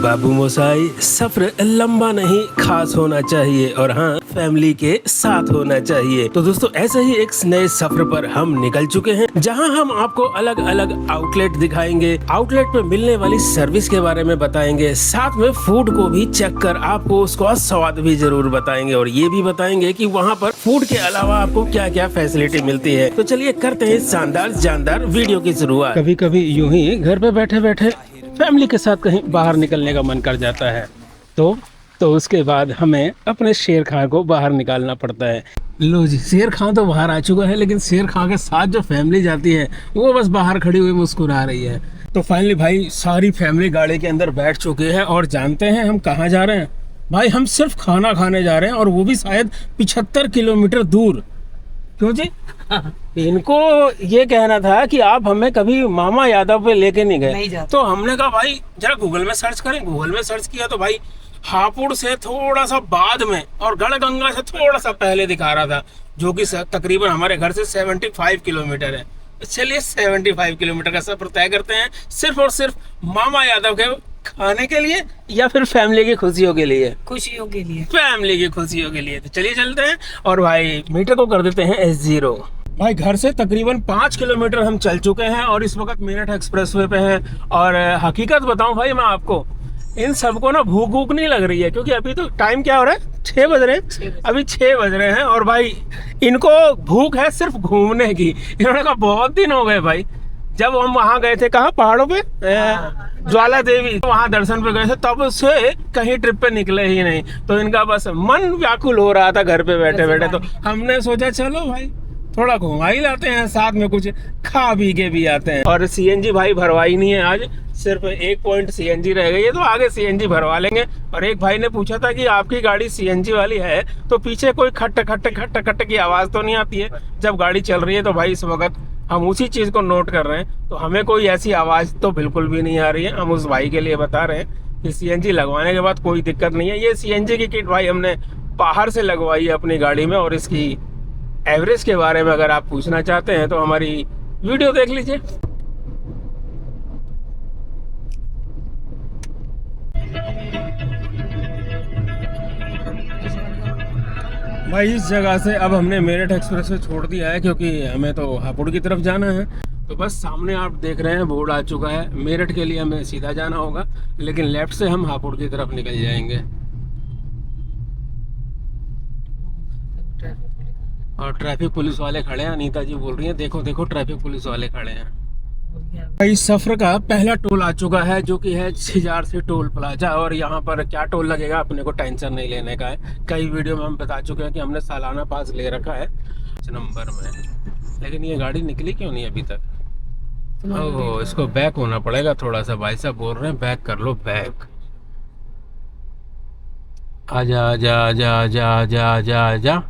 बाबू मोसाई, सफर लंबा नहीं खास होना चाहिए और हाँ फैमिली के साथ होना चाहिए। तो दोस्तों ऐसे ही एक नए सफर पर हम निकल चुके हैं, जहां हम आपको अलग अलग आउटलेट दिखाएंगे, आउटलेट पे मिलने वाली सर्विस के बारे में बताएंगे, साथ में फूड को भी चेक कर आपको उसका स्वाद भी जरूर बताएंगे और ये भी बताएंगे कि वहाँ पर फूड के अलावा आपको क्या क्या फैसिलिटी मिलती है। तो चलिए करते हैं शानदार जानदार वीडियो की शुरुआत। कभी कभी यूं ही घर पे बैठे बैठे फैमिली के साथ कहीं बाहर निकलने का मन कर जाता है तो उसके बाद हमें अपने शेर खां को बाहर निकालना पड़ता है। लो जी, शेर खां तो बाहर आ चुका है, लेकिन शेर खां के साथ जो फैमिली जाती है वो बस बाहर खड़ी हुई मुस्कुरा रही है। तो फाइनली भाई सारी फैमिली गाड़ी के अंदर बैठ चुकी है और जानते हैं हम कहाँ जा रहे हैं। भाई हम सिर्फ खाना खाने जा रहे हैं और वो भी शायद 75 किलोमीटर दूर। क्यों जी? इनको ये कहना था कि आप हमें कभी मामा यादव पे लेके नहीं गए, तो हमने कहा भाई जरा गूगल में सर्च करें। गूगल में सर्च किया तो भाई हापुड़ से थोड़ा सा बाद में और गढ़गंगा से थोड़ा सा पहले दिखा रहा था, जो कि तकरीबन हमारे घर से 75 किलोमीटर है। चलिए 75 किलोमीटर का सफर तय करते हैं सिर्फ और सिर्फ मामा यादव के खाने के लिए या फिर फैमिली की खुशियों के लिए? खुशियों के लिए, फैमिली की खुशियों के लिए। तो चलिए चलते हैं और भाई मीटर को कर देते हैं S0। भाई घर से तकरीबन 5 किलोमीटर हम चल चुके हैं और इस वक्त मेरठ एक्सप्रेसवे पे हैं। और हकीकत बताऊं भाई मैं आपको, इन सबको ना भूख भूख नहीं लग रही है, क्योंकि अभी तो टाइम क्या हो रहा है, 6 बज रहे हैं, अभी 6 बज रहे हैं और भाई इनको भूख है सिर्फ घूमने की। इन्होंने कहा बहुत दिन हो गए भाई, जब हम वहाँ गए थे, कहाँ पहाड़ों पे, ज्वाला देवी, वहाँ दर्शन पे गए थे, तब से कहीं ट्रिप पे निकले ही नहीं। तो इनका बस मन व्याकुल हो रहा था घर पे बैठे बैठे। तो हमने सोचा चलो भाई थोड़ा घुमा ही लाते हैं, साथ में कुछ खा पी के भी आते हैं। और CNG भाई भरवाई नहीं है आज, सिर्फ 1 पॉइंट CNG रह गई है, तो आगे CNG भरवा लेंगे। और एक भाई ने पूछा था कि आपकी गाड़ी CNG वाली है तो पीछे कोई खट खट खट खट की आवाज़ तो नहीं आती है जब गाड़ी चल रही है? तो भाई इस वक्त हम उसी चीज़ को नोट कर रहे हैं, तो हमें कोई ऐसी आवाज़ तो बिल्कुल भी नहीं आ रही है। हम उस भाई के लिए बता रहे हैं कि CNG लगवाने के बाद कोई दिक्कत नहीं है। ये CNG की किट भाई हमने बाहर से लगवाई है अपनी गाड़ी में, और इसकी एवरेज के बारे में अगर आप पूछना चाहते हैं तो हमारी वीडियो देख लीजिए। भाई इस जगह से अब हमने मेरठ एक्सप्रेस से छोड़ दिया है, क्योंकि हमें तो हापुड़ की तरफ जाना है। तो बस सामने आप देख रहे हैं बोर्ड आ चुका है, मेरठ के लिए हमें सीधा जाना होगा, लेकिन लेफ्ट से हम हापुड़ की तरफ निकल जाएंगे। और ट्रैफिक पुलिस वाले खड़े हैं, अनीता जी बोल रही हैं देखो देखो ट्रैफिक पुलिस वाले खड़े हैं। इस सफर का पहला टोल आ चुका है, जो कि है छिजार से टोल प्लाजा। और यहाँ पर क्या टोल लगेगा अपने को टेंशन नहीं लेने का है। कई वीडियो में हम बता चुके हैं कि हमने सालाना पास ले रखा है नंबर में, लेकिन ये गाड़ी निकली क्यों नहीं अभी तक? ओह, इसको बैक होना पड़ेगा थोड़ा सा। भाई साहब बोल रहे हैं बैक कर लो, बैक। आजा आजा आजा आजा आजा आजा आजा।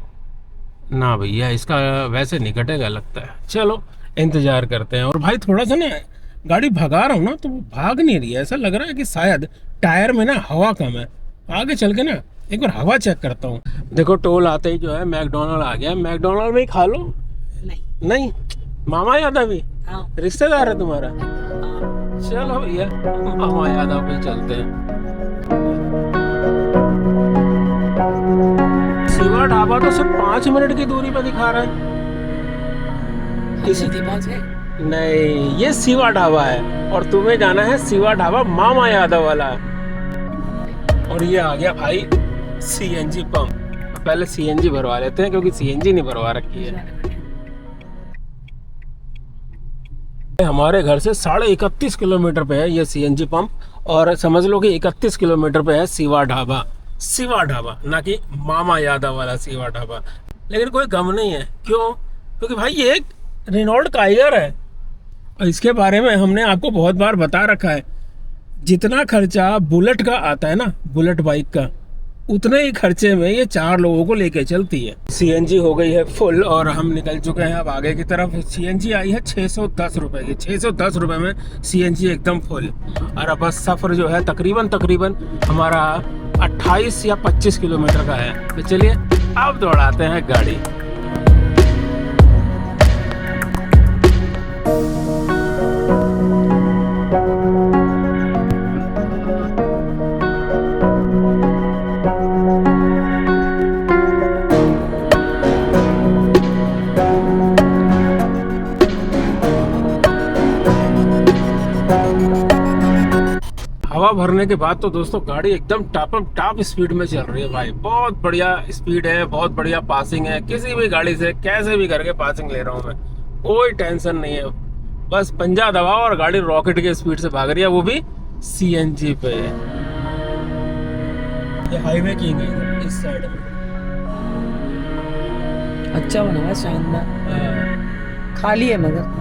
ना भैया इसका वैसे नहीं कटेगा लगता है। चलो इंतजार करते हैं। और भाई थोड़ा सा ना गाड़ी भगा रहा हूँ ना, तो वो भाग नहीं रही है। ऐसा लग रहा है कि शायद टायर में ना हवा कम है। आगे चल के ना एक बार हवा चेक करता हूँ। देखो टोल आते ही जो है मैकडोनल्ड आ गया। मैकडोनल्ड में ही खा लो। नहीं मामा यादव भी रिश्तेदार है तुम्हारा? चलो भैया मामा यादव पे चलते हैं। शिवा ढाबा तो सिर्फ 5 मिनट की दूरी पर दिखा रहा है। किसी नहीं, ये शिवा ढाबा है और तुम्हें जाना है शिवा ढाबा मामा यादव वाला। और ये आ गया भाई CNG पंप। पहले CNG भरवा लेते हैं, क्योंकि CNG नहीं भरवा रखी है। हमारे घर से 31.5 किलोमीटर पे है ये CNG पंप, और समझ लो कि 31 किलोमीटर पे है शिवा ढाबा। शिवा ढाबा, ना कि मामा यादव वाला शिवा ढाबा। लेकिन कोई गम नहीं है, क्यों? क्योंकि भाई ये एक रेनॉल्ट काइगर है और इसके बारे में हमने आपको बहुत बार बता रखा है। जितना खर्चा बुलेट का आता है ना, बुलेट बाइक का, उतने ही खर्चे में ये 4 लोगों को लेके चलती है। CNG हो गई है फुल और हम निकल चुके हैं अब आगे की तरफ। CNG आई है 610 रुपए की। 610 रुपए में CNG एकदम फुल। और अब बस सफ़र जो है तकरीबन हमारा 28 या 25 किलोमीटर का है। तो चलिए अब दौड़ाते हैं गाड़ी। भरने के बाद तो दोस्तों गाड़ी एकदम टॉप स्पीड में चल रही है भाई। बहुत बढ़िया स्पीड है, बहुत बढ़िया पासिंग है। किसी भी गाड़ी से कैसे भी करके पासिंग ले रहा हूँ मैं, कोई टेंशन नहीं है। बस पंजा दबाओ और गाड़ी रॉकेट की स्पीड से भाग रही है, वो भी सीएनजी पे। ये हाईवे की गई इस साइड में, अच्छा बना है, शानदार। खाली है मगर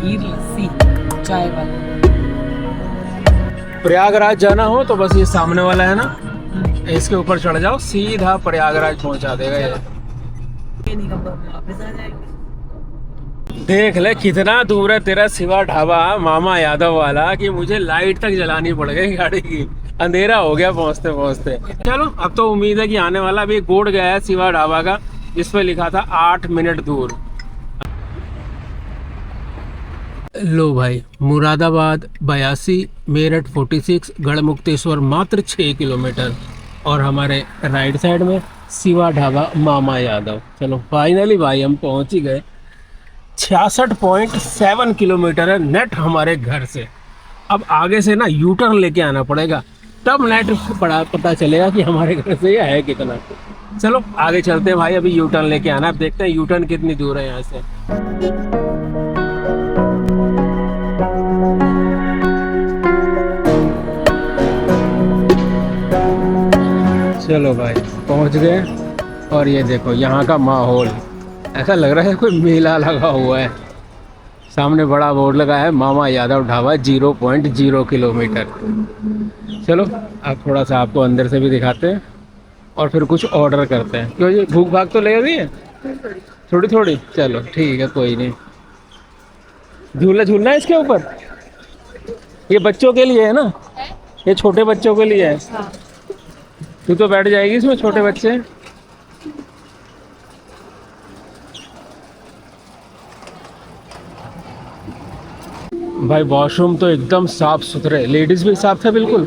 खीर लस्सी चाय वाला। प्रयागराज जाना हो तो बस ये सामने वाला है ना, इसके ऊपर चढ़ जाओ, सीधा प्रयागराज पहुंचा देगा ये। वापस आ जाएंगे। देख ले कितना दूर है तेरा शिवा ढाबा मामा यादव वाला, कि मुझे लाइट तक जलानी पड़ गई गाड़ी की, अंधेरा हो गया पहुंचते पहुंचते। चलो अब तो उम्मीद है कि आने वाला भी एक बोर्ड गया है शिवा ढाबा का, जिस पे लिखा था 8 मिनट दूर। लो भाई, मुरादाबाद 82, मेरठ 46, गढ़मुक्तेश्वर मात्र 6 किलोमीटर, और हमारे राइट साइड में शिवा ढाबा मामा यादव। चलो फाइनली भाई हम पहुंच ही गए। 66.7 किलोमीटर है नेट हमारे घर से। अब आगे से ना यू टर्न लेके आना पड़ेगा, तब नेट पता चलेगा कि हमारे घर से ये है कितना। चलो आगे चलते हैं भाई, अभी यू टर्न लेके आना है। अब देखते हैं यू टर्न कितनी दूर है यहाँ से। चलो भाई पहुंच गए, और ये देखो यहाँ का माहौल, ऐसा लग रहा है कोई मेला लगा हुआ है। सामने बड़ा बोर्ड लगा है मामा यादव ढाबा 0.0 किलोमीटर। चलो अब थोड़ा सा आपको अंदर से भी दिखाते हैं और फिर कुछ ऑर्डर करते हैं, क्यों ये भूख भाग तो लग रही है थोड़ी थोड़ी। चलो ठीक है, कोई नहीं। झूला झूलना है इसके ऊपर, ये बच्चों के लिए है ना, ये छोटे बच्चों के लिए है। तू तो बैठ जाएगी इसमें, छोटे बच्चे। भाई वॉशरूम तो एकदम साफ सुथरे, लेडीज भी साफ थे बिल्कुल,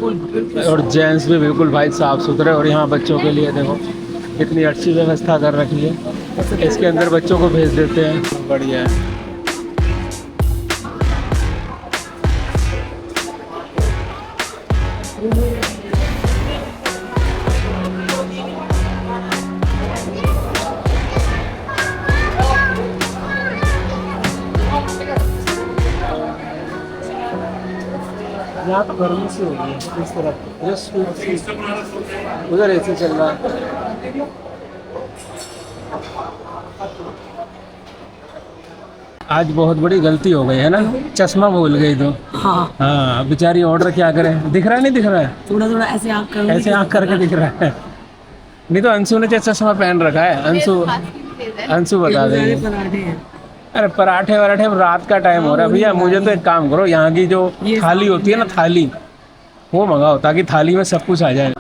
और जेंट्स भी बिल्कुल भाई साफ सुथरे। और यहाँ बच्चों के लिए देखो कितनी अच्छी व्यवस्था कर रखी है, इसके अंदर बच्चों को भेज देते हैं, बढ़िया है। यहाँ तो गर्मी से हो रही है इस तरफ, उधर ऐसे चल रहा है। आज बहुत बड़ी गलती हो गई है ना, चश्मा भूल गई तो। हाँ बेचारी, ऑर्डर क्या करे, दिख रहा है नहीं दिख रहा है, थोड़ा थोड़ा ऐसे आँख करके दिख रहा है। नहीं तो अंशु ने चश्मा पहन रखा है, अंशु बता देंगे। अरे पराठे वराठे, रात का टाइम हो रहा है भैया। मुझे तो एक काम करो, यहाँ की जो थाली होती है ना, थाली वो मंगाओ, ताकि थाली में सब कुछ आ जाए।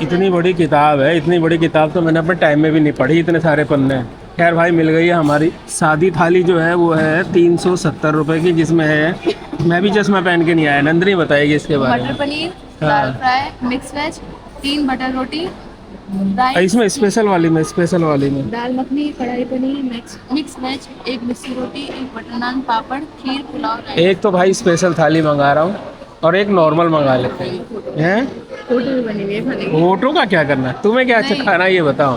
इतनी बड़ी किताब है, इतनी बड़ी किताब तो मैंने अपने टाइम में भी नहीं पढ़ी, इतने सारे पन्ने। खैर भाई मिल गई है हमारी सादी थाली, जो है वो है 370 रुपये की, जिसमें है, मैं भी चश्मा पहन के नहीं आया, नंदनी बताएगी इसके बारे में। मटर पनीर, दाल फ्राई, मिक्स वेज, 3 बटर रोटी, इसमें स्पेशल वाली में दाल मखनी, कढ़ाई पनीर, मिक्स वेज, 1 मिस्सी रोटी, 1 बटर नान, पापड़, खीर, पुलाव। एक तो भाई स्पेशल थाली मंगा रहा हूँ, और एक नॉर्मल मंगा लेते हैं। फोटो बनी हुई है, फोटो का क्या करना है, तुम्हें क्या अच्छा खाना है ये बताओ।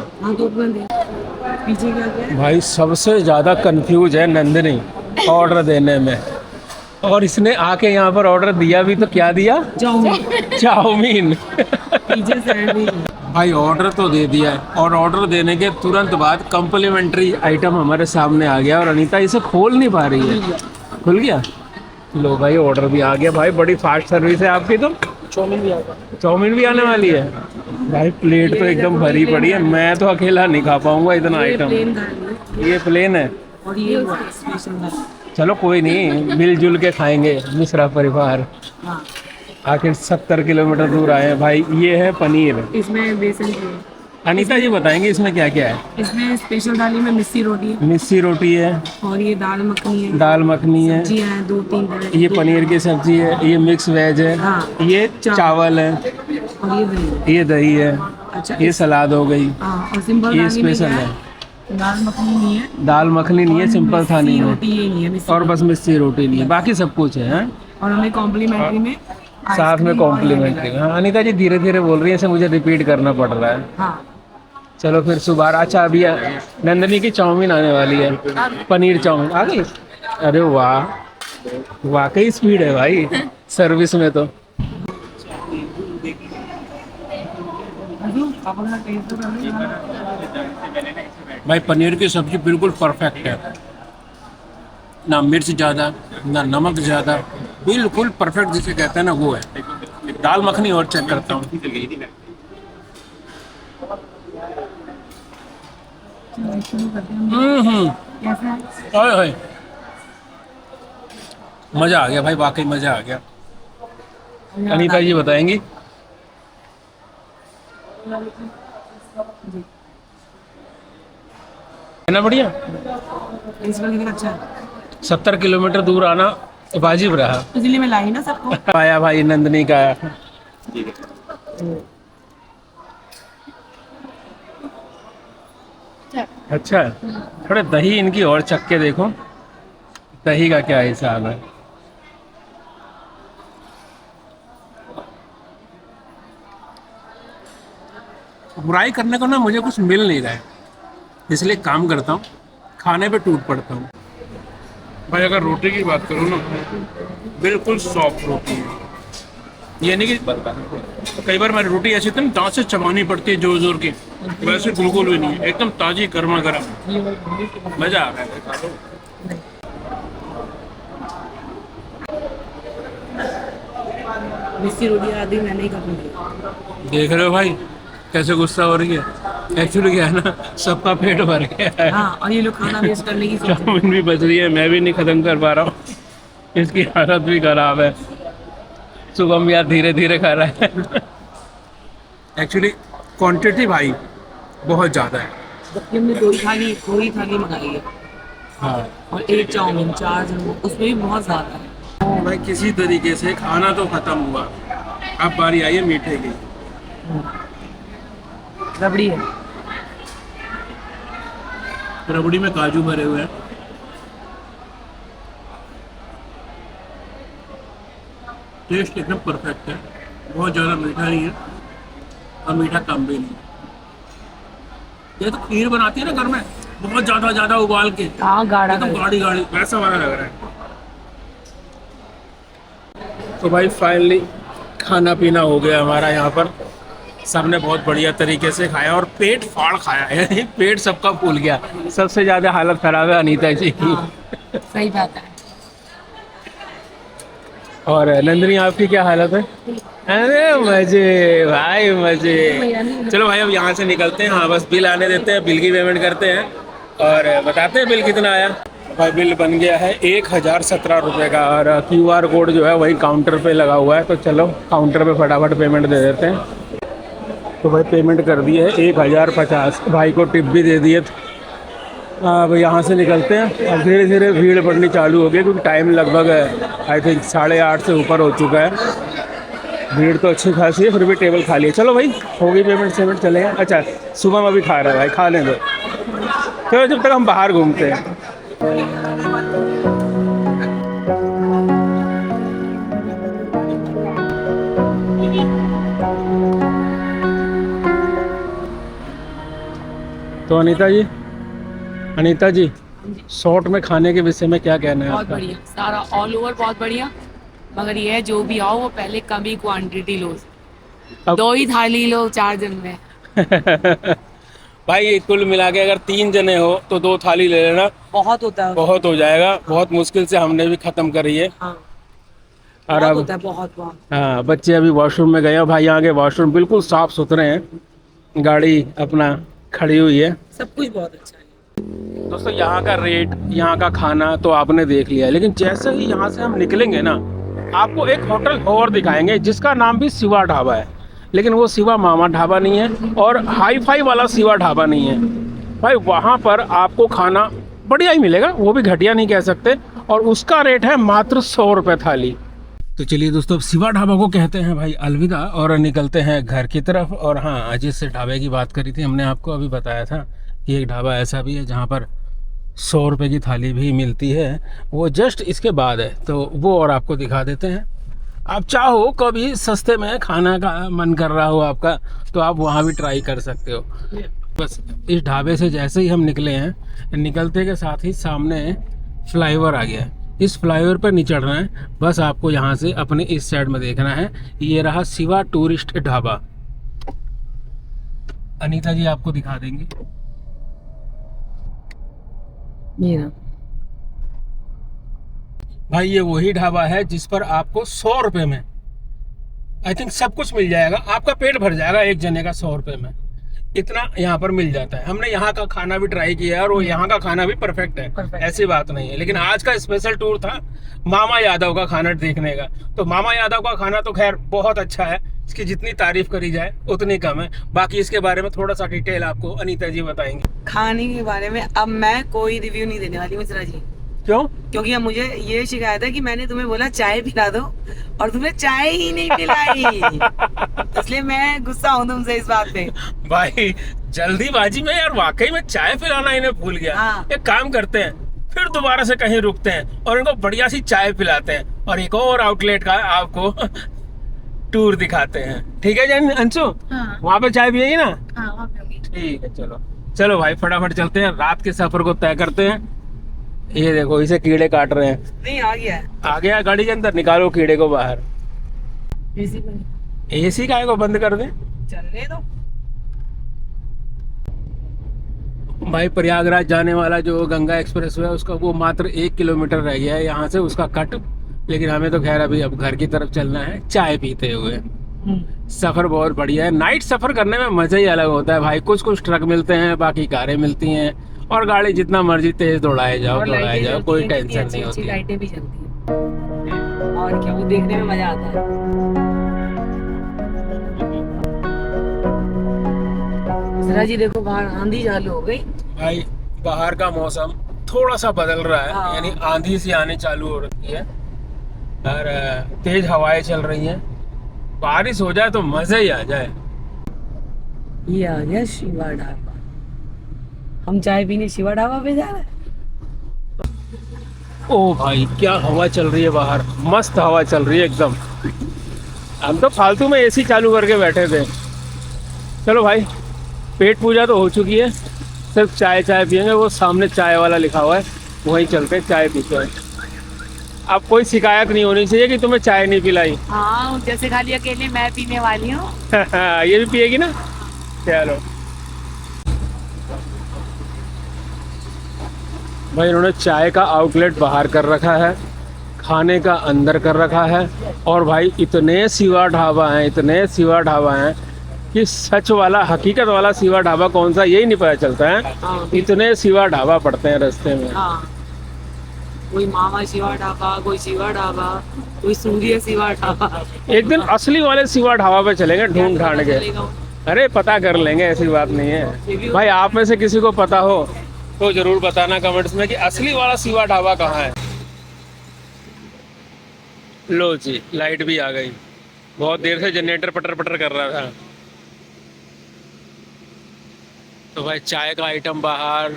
पीछे क्या भाई सबसे ज़्यादा कंफ्यूज है नंदनी ऑर्डर देने में, और इसने आके यहाँ पर ऑर्डर दिया भी तो क्या दिया, चाउमीन। भाई ऑर्डर तो दे दिया है, और ऑर्डर देने के तुरंत बाद कम्प्लीमेंट्री आइटम हमारे सामने आ गया, और अनीता इसे खोल नहीं पा रही है। खुल गया, लो भाई ऑर्डर भी आ गया। भाई बड़ी फास्ट सर्विस है आपकी। तो चाउमीन भी आने वाली है भाई। प्लेट तो एकदम भरी पड़ी है, मैं तो अकेला नहीं खा पाऊंगा इतना आइटम। ये प्लेन है, और ये स्पेशल। चलो कोई नहीं, मिलजुल के खाएंगे मिश्रा परिवार। आखिर 70 किलोमीटर दूर आए हैं भाई। ये है पनीर, इसमें बेसन की। अनीता जी बताएंगे इसमें क्या क्या है। इसमें स्पेशल थाली में मिस्सी रोटी है, और ये दाल मखनी है, सब्जियां हैं 2-3 तरह। ये पनीर की सब्जी है, ये मिक्स वेज है, ये चावल है, और ये दही है। अच्छा, ये सलाद हो गई, और सिंपल ये स्पेशल है। दाल मखनी नहीं है, दाल मखनी नहीं है, सिंपल थाली मिस्सी है रोटी ये नहीं है, मिस्सी और बस मिस्सी रोटी नहीं है, बाकी सब कुछ है हैं? और हमें कॉम्प्लीमेंट्री में साथ में आइसक्रीम और ये कॉम्प्लीमेंट्री। मिला। हाँ अनीता जी धीरे धीरे बोल रही है, इसे मुझे रिपीट करना पड़ रहा है। हाँ चलो फिर सुबह। अच्छा अभी नंदनी की चाउमीन आने वाली है, पनीर चाउमीन आ गई। अरे वाह, वाकई स्पीड है भाई सर्विस में तो। भाई पनीर की सब्जी बिल्कुल परफेक्ट है, ना मिर्च ज़्यादा ना नमक ज़्यादा, बिल्कुल परफेक्ट जिसे कहते हैं ना वो है। दाल मखनी और चेक करता हूँ। ओए होए, मज़ा आ गया भाई, वाकई मज़ा आ गया। अनीता जी बताएंगी। है ना बढ़िया। अच्छा है, 70 किलोमीटर दूर आना वाजिब रहा। इसलिए मैं लाई ना सबको। आया भाई नंदनी का। अच्छा थोड़े दही इनकी और चख के देखो, दही का क्या हिसाब है। बुराई करने को ना मुझे कुछ मिल नहीं रहा है, इसलिए काम करता हूँ, खाने पे टूट पड़ता हूँ। भाई अगर रोटी की बात करूँ ना, बिल्कुल सॉफ्ट रोटी है। ये नहीं कि कई बार मेरी रोटी ऐसी थी ना दांत से चबानी पड़ती है जोर जोर की, वैसे बिल्कुल भी नहीं है, एकदम ताजी गर्मा गर्म, मजा आ रहा है। मिस्सी रोटी आदि मैंने ही कभी देख रहे हो भाई कैसे गुस्सा हो रही है। एक्चुअली क्या है ना, सबका पेट भर गया है। हाँ, और ये लोग खाना वेस्ट करने की सोच रहे हैं। चाउमीन भी बच रही है, मैं भी नहीं खत्म कर पा रहा हूँ, इसकी हालत भी खराब है। शुभम यार धीरे धीरे खा रहा है। एक्चुअली क्वांटिटी भाई बहुत ज़्यादा है। जबकि हमने दो ही थाली मंगाई है हाँ और एक चाउमीन 4 जन, उसमें भी बहुत ज़्यादा है। भाई किसी तरीके से खाना तो खत्म हुआ, अब बारी आई है मीठे की। रबड़ी है, रबड़ी में काजू भरे हुए हैं। टेस्ट एकदम परफेक्ट है, बहुत ज़्यादा मीठा नहीं है और मीठा कम भी नहीं। ये तो खीर बनाती है ना घर में, बहुत ज़्यादा उबाल के, हाँ गाढ़ा एकदम कर। गाढ़ी गाढ़ी वैसा वाला लग रहा है। तो भाई फाइनली खाना पीना हो गया हमारा यहाँ पर, सबने बहुत बढ़िया तरीके से खाया और पेट फाड़ खाया है। पेट सबका फूल गया, सबसे ज़्यादा हालत ख़राब है अनीता जी की। हाँ, सही बात है। और नंदनी आपकी क्या हालत है? अरे मजे भाई मजे। चलो भाई अब यहाँ से निकलते हैं। हाँ बस बिल आने देते हैं, बिल की पेमेंट करते हैं और बताते हैं बिल कितना आया। भाई बिल बन गया है 1017 रुपये का और QR कोड जो है वही काउंटर पे लगा हुआ है। तो चलो काउंटर पे फटाफट पेमेंट दे देते हैं। तो भाई पेमेंट कर दी है 1050, भाई को टिप भी दे दिए। अब यहाँ से निकलते हैं। अब धीरे धीरे भीड़ पड़नी चालू हो गई क्योंकि टाइम लगभग आई थिंक 8:30 से ऊपर हो चुका है। भीड़ तो अच्छी खासी है, फिर भी टेबल खाली है। चलो भाई हो गई पेमेंट चले हैं। अच्छा सुबह में अभी खा रहा है भाई, खा लें दो चलो जब तक हम बाहर घूमते हैं। तो अनीता जी शॉर्ट में खाने के विषय में क्या कहना है बहुत आपका? बढ़िया, सारा ऑल ओवर बहुत बढ़िया। मगर ये है जो भी आओ वो पहले कम ही क्वांटिटी लो, अब- 2 ही थाली लो 4 जन में। भाई कुल मिला के अगर 3 जने हो तो 2 थाली ले लेना, बहुत होता है। बहुत हो जाएगा। बहुत मुश्किल से हमने भी खत्म करी है। हाँ, और बहुत अब होता है, बहुत। हाँ बच्चे अभी वॉशरूम में गए हैं। भाई यहाँ के वॉशरूम बिल्कुल साफ सुथरे हैं, गाड़ी अपना खड़ी हुई है। सब कुछ बहुत अच्छा है। दोस्तों यहाँ का रेट, यहाँ का खाना तो आपने देख लिया है, लेकिन जैसे ही यहाँ से हम निकलेंगे ना आपको एक होटल और दिखाएंगे जिसका नाम भी शिवा ढाबा है। लेकिन वो शिवा मामा ढाबा नहीं है और हाई फाई वाला शिवा ढाबा नहीं है भाई। वहाँ पर आपको खाना बढ़िया ही मिलेगा, वो भी घटिया नहीं कह सकते, और उसका रेट है मात्र 100 रुपये थाली। तो चलिए दोस्तों अब शिवा ढाबा को कहते हैं भाई अलविदा और निकलते हैं घर की तरफ। और हाँ जिस ढाबे की बात करी थी हमने आपको अभी बताया था कि एक ढाबा ऐसा भी है जहाँ पर 100 रुपये की थाली भी मिलती है, वो जस्ट इसके बाद है, तो वो और आपको दिखा देते हैं। आप चाहो कभी सस्ते में खाना का मन कर रहा हो आपका, तो आप वहाँ भी ट्राई कर सकते हो। बस इस ढाबे से जैसे ही हम निकले हैं, निकलते के साथ ही सामने फ्लाईओवर आ गया है। इस फ्लाईओवर पर नहीं चढ़ना है, बस आपको यहाँ से अपने इस साइड में देखना है। ये रहा शिवा टूरिस्ट ढाबा। अनीता जी आपको दिखा देंगे। ये ना भाई ये वही ढाबा है जिस पर आपको 100 रुपये में आई थिंक सब कुछ मिल जाएगा, आपका पेट भर जाएगा एक जने का 100 रुपये में, इतना यहाँ पर मिल जाता है। हमने यहाँ का खाना भी ट्राई किया है और वो यहाँ का खाना भी परफेक्ट है, ऐसी बात नहीं है। लेकिन आज का स्पेशल टूर था मामा यादव का खाना देखने का। तो मामा यादव का खाना तो खैर बहुत अच्छा है, इसकी जितनी तारीफ करी जाए उतनी कम है। बाकी इसके बारे में थोड़ा सा डिटेल आपको अनीता जी बताएंगे। खाने के बारे में अब मैं कोई रिव्यू नहीं देने वाली मिश्रा जी। क्यों? क्योंकि अब मुझे ये शिकायत है कि मैंने तुम्हें बोला चाय पिला दो और तुमने चाय ही नहीं पिलाई। इसलिए मैं गुस्सा हूँ तुमसे इस बात पे। भाई जल्दीबाजी में यार वाकई में चाय पिलाना इन्हें भूल गया। हाँ। एक काम करते हैं, फिर दोबारा से कहीं रुकते हैं और इनको बढ़िया सी चाय पिलाते हैं और एक और आउटलेट का आपको टूर दिखाते हैं। ठीक है जान अंशु? हाँ। वहाँ पे चाय पिएगी ना? हाँ वहाँ पे होगी। ठीक है, चलो चलो भाई फटाफट चलते हैं, रात के सफर को तय करते हैं। ये देखो इसे कीड़े काट रहे हैं। नहीं आ गया है। आ गया गाड़ी के अंदर, निकालो कीड़े को बाहर। एसी बंद। एसी काहे को बंद कर दे? चलने दो। भाई प्रयागराज जाने वाला जो गंगा एक्सप्रेस है उसका वो मात्र 1 किलोमीटर रह गया है यहाँ से उसका कट। लेकिन हमें तो खैर अभी अब घर की तरफ चलना है चाय पीते हुए। सफर बहुत बढ़िया है, नाइट सफर करने में मजा ही अलग होता है भाई। कुछ कुछ ट्रक मिलते हैं, बाकी कारें मिलती हैं और गाड़ी जितना मर्जी तेज दौड़ाए जाओ कोई टेंशन नहीं होती। लाइटें भी जलती हैं और क्या, वो देखने में मजा आता है। मिश्रा जी देखो बाहर आंधी चालू हो गई। भाई बाहर का मौसम थोड़ा सा बदल रहा है। हाँ। यानी आंधी सी आनी चालू हो रही है और तेज हवाएं चल रही हैं। बारिश हो जाए तो मजा ही आ जाए। ये आ गया शिवा ढाबा। हम चाय पीने शिवा ढाबा पे जा रहे हैं। ओ भाई क्या हवा चल रही है बाहर, मस्त हवा चल रही है एकदम। हम तो फालतू में एसी चालू करके बैठे थे। चलो भाई पेट पूजा तो हो चुकी है, सिर्फ चाय पियेंगे। वो सामने चाय वाला लिखा हुआ है, वहीं चलते चाय पीते हैं। अब कोई शिकायत नहीं होनी चाहिए कि तुम्हें चाय नहीं पिलाई। हाँ जैसे खाली अकेले मैं पीने वाली हूँ। ये भी पिएगी ना? चलो भाई इन्होंने चाय का आउटलेट बाहर कर रखा है, खाने का अंदर कर रखा है। और भाई इतने शिवा ढाबा हैं कि सच वाला हकीकत वाला शिवा ढाबा कौन सा यही नहीं पता चलता है। हाँ। इतने शिवा ढाबा पड़ते हैं रास्ते में। हाँ, कोई मामा शिवा ढाबा, कोई शिवा ढाबा, कोई सूर्य शिवा ढाबा। एक दिन असली वाले शिवा ढाबा पे चलेंगे ढूंढ ढांड के। अरे पता कर लेंगे, ऐसी बात नहीं है भाई। आप में से किसी को पता हो तो जरूर बताना कमेंट्स में कि असली वाला शिवा ढाबा कहाँ है। लो जी लाइट भी आ गई, बहुत देर से जनरेटर पटर पटर कर रहा था। तो भाई चाय का आइटम बाहर,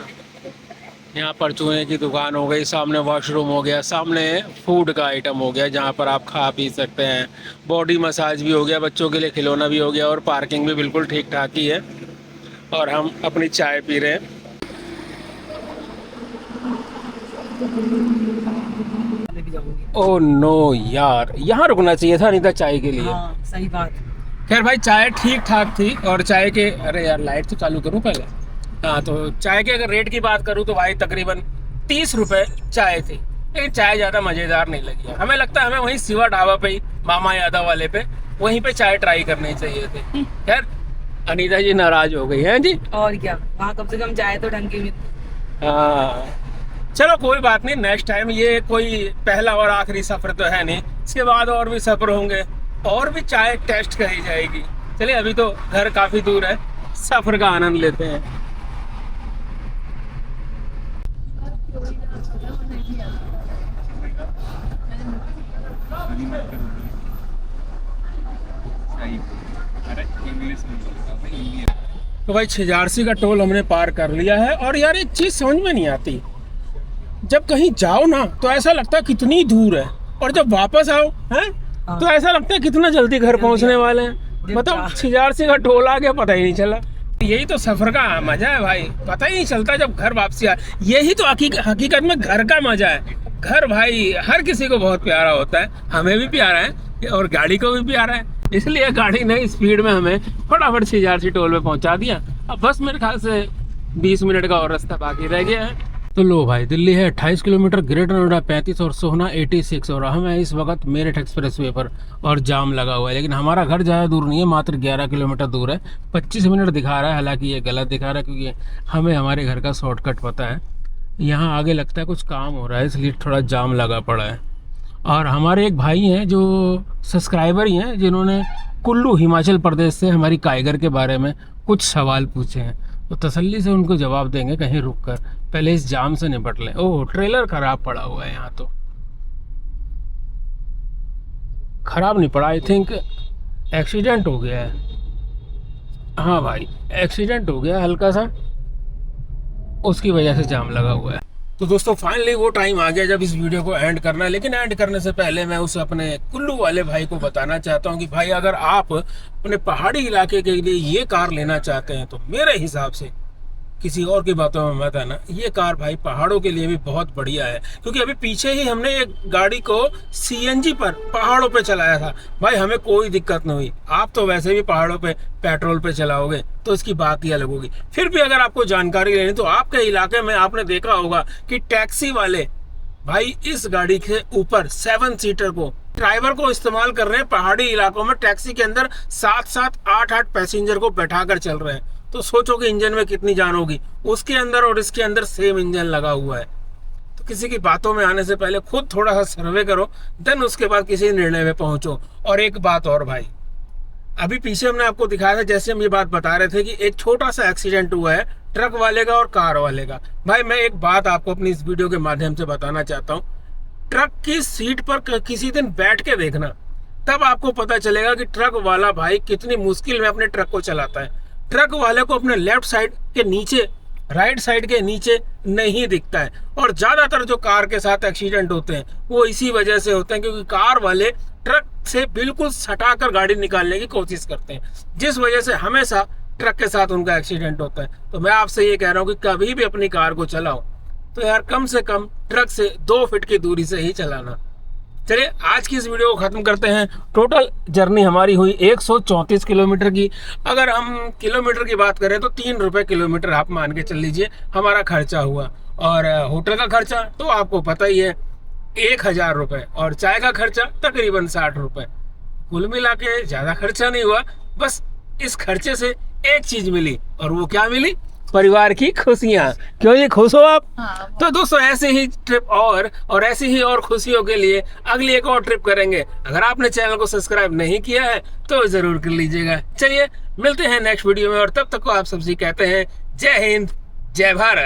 यहाँ पर चूहे की दुकान हो गई, सामने वॉशरूम हो गया, सामने फूड का आइटम हो गया जहाँ पर आप खा पी सकते हैं। बॉडी मसाज भी हो गया, बच्चों के लिए खिलौना भी हो गया और पार्किंग भी बिल्कुल ठीक ठाक ही है। और हम अपनी चाय पी रहे हैं। ओह नो यार, यहाँ रुकना चाहिए था अनीता चाय के लिए। हाँ, सही बात। खैर भाई चाय ठीक ठाक थी और चाय के, अरे यार लाइट तो चालू करूँ पहले। हाँ तो चाय के अगर रेट की बात करूँ तो भाई तकरीबन 30 रुपए चाय थी। लेकिन चाय ज़्यादा मज़ेदार नहीं लगी। हमें लगता है हमें वहीं शिवा ढाबा पे ही, मामा यादव वाले पे, वहीं पे चाय ट्राई करनी चाहिए थी। खैर अनीता जी नाराज हो गई हैं जी। और क्या, वहाँ कम से कम चाय तो ढंग की मिलती। हाँ चलो कोई बात नहीं, नेक्स्ट टाइम। ये कोई पहला और आखिरी सफ़र तो है नहीं, इसके बाद और भी सफ़र होंगे और भी चाय टेस्ट करी जाएगी। चलिए अभी तो घर काफ़ी दूर है, सफ़र का आनंद लेते हैं। तो भाई छिजारसी का टोल हमने पार कर लिया है। और यार एक चीज़ समझ में नहीं आती, जब कहीं जाओ ना तो ऐसा लगता है कितनी दूर है, और जब वापस आओ हैं तो ऐसा लगता है कितना जल्दी घर पहुंचने वाले हैं। मतलब छिजारसी का टोल आ गया, पता ही नहीं चला। यही तो सफर का मजा है भाई, पता ही नहीं चलता जब घर वापसी आए। यही तो हकीकत में घर का मजा है। घर भाई हर किसी को बहुत प्यारा होता है, हमें भी प्यारा है और गाड़ी को भी प्यारा है। इसलिए गाड़ी ने स्पीड में हमें फटाफट छिजारसी टोल पे पहुंचा दिया। अब बस मेरे ख्याल से 20 मिनट का और रास्ता बाकी रह गया है। तो लो भाई, दिल्ली है 28 किलोमीटर, ग्रेटर नोएडा 35 और सोहना 86। और हम हैं इस वक्त मेरठ एक्सप्रेसवे पर और जाम लगा हुआ है। लेकिन हमारा घर ज़्यादा दूर नहीं है, मात्र 11 किलोमीटर दूर है। 25 मिनट दिखा रहा है, हालांकि ये गलत दिखा रहा है क्योंकि हमें हमारे घर का शॉर्टकट पता है। यहाँ आगे लगता है कुछ काम हो रहा है, इसलिए थोड़ा जाम लगा पड़ा है। और हमारे एक भाई हैं जो सब्सक्राइबर ही हैं, जिन्होंने कुल्लू हिमाचल प्रदेश से हमारी काइगर के बारे में कुछ सवाल पूछे हैं, तो तसल्ली से उनको जवाब देंगे कहीं रुक कर। पहले इस जाम से निपट लें। ओह, ट्रेलर खराब पड़ा हुआ है यहाँ, तो खराब नहीं पड़ा, आई थिंक एक्सीडेंट हो गया है। हाँ भाई, एक्सीडेंट हो गया हल्का सा, उसकी वजह से जाम लगा हुआ है। तो दोस्तों फाइनली वो टाइम आ गया जब इस वीडियो को एंड करना है। लेकिन एंड करने से पहले मैं उस अपने कुल्लू वाले भाई को बताना चाहता हूँ कि भाई अगर आप अपने पहाड़ी इलाके के लिए ये कार लेना चाहते हैं तो मेरे हिसाब से, किसी और की बातों में मत आना, ये कार भाई पहाड़ों के लिए भी बहुत बढ़िया है। क्योंकि अभी पीछे ही हमने एक गाड़ी को सीएनजी पर पहाड़ों पे चलाया था, भाई हमें कोई दिक्कत नहीं हुई। आप तो वैसे भी पहाड़ों पे पेट्रोल पे चलाओगे तो इसकी बात ही अलग होगी। फिर भी अगर आपको जानकारी लेनी तो आपके इलाके में आपने देखा होगा कि टैक्सी वाले भाई इस गाड़ी के ऊपर 7 सीटर को ड्राइवर को इस्तेमाल कर रहे हैं। पहाड़ी इलाकों में टैक्सी के अंदर 7-7, 8-8 पैसेंजर को बैठा कर चल रहे हैं। तो सोचो कि इंजन में कितनी जान होगी। उसके अंदर और इसके अंदर सेम इंजन लगा हुआ है। तो किसी की बातों में आने से पहले खुद थोड़ा सा सर्वे करो, देन उसके बाद किसी निर्णय में पहुंचो। और एक बात और भाई, अभी पीछे हमने आपको दिखाया था, जैसे हम ये बात बता रहे थे कि एक छोटा सा एक्सीडेंट हुआ है ट्रक वाले का और कार वाले का। भाई मैं एक बात आपको अपनी इस वीडियो के माध्यम से बताना चाहता हूँ, ट्रक की सीट पर किसी दिन बैठ के देखना, तब आपको पता चलेगा कि ट्रक वाला भाई कितनी मुश्किल में अपने ट्रक को चलाता है। ट्रक वाले को अपने लेफ्ट साइड के नीचे, राइट साइड के नीचे नहीं दिखता है। और ज्यादातर जो कार के साथ एक्सीडेंट होते हैं वो इसी वजह से होते हैं, क्योंकि कार वाले ट्रक से बिल्कुल सटाकर गाड़ी निकालने की कोशिश करते हैं, जिस वजह से हमेशा ट्रक के साथ उनका एक्सीडेंट होता है। तो मैं आपसे ये कह रहा हूँ कि कभी भी अपनी कार को चलाओ तो यार कम से कम ट्रक से 2 फीट की दूरी से ही चलाना। चलिए आज की इस वीडियो को खत्म करते हैं। टोटल जर्नी हमारी हुई 134 किलोमीटर की। अगर हम किलोमीटर की बात करें तो 3 रुपए किलोमीटर आप मान के चल लीजिए हमारा खर्चा हुआ। और होटल का खर्चा तो आपको पता ही है 1000 रुपए, और चाय का खर्चा तकरीबन 60 रुपए। कुल मिला के ज्यादा खर्चा नहीं हुआ। बस इस खर्चे से एक चीज मिली, और वो क्या मिली? परिवार की खुशियाँ। क्यों ये खुश हो आप? हाँ, तो दोस्तों ऐसे ही ट्रिप और ऐसी ही और खुशियों के लिए अगली एक और ट्रिप करेंगे। अगर आपने चैनल को सब्सक्राइब नहीं किया है तो जरूर कर लीजिएगा। चलिए मिलते हैं नेक्स्ट वीडियो में, और तब तक को आप सबसे कहते हैं जय हिंद, जय भारत।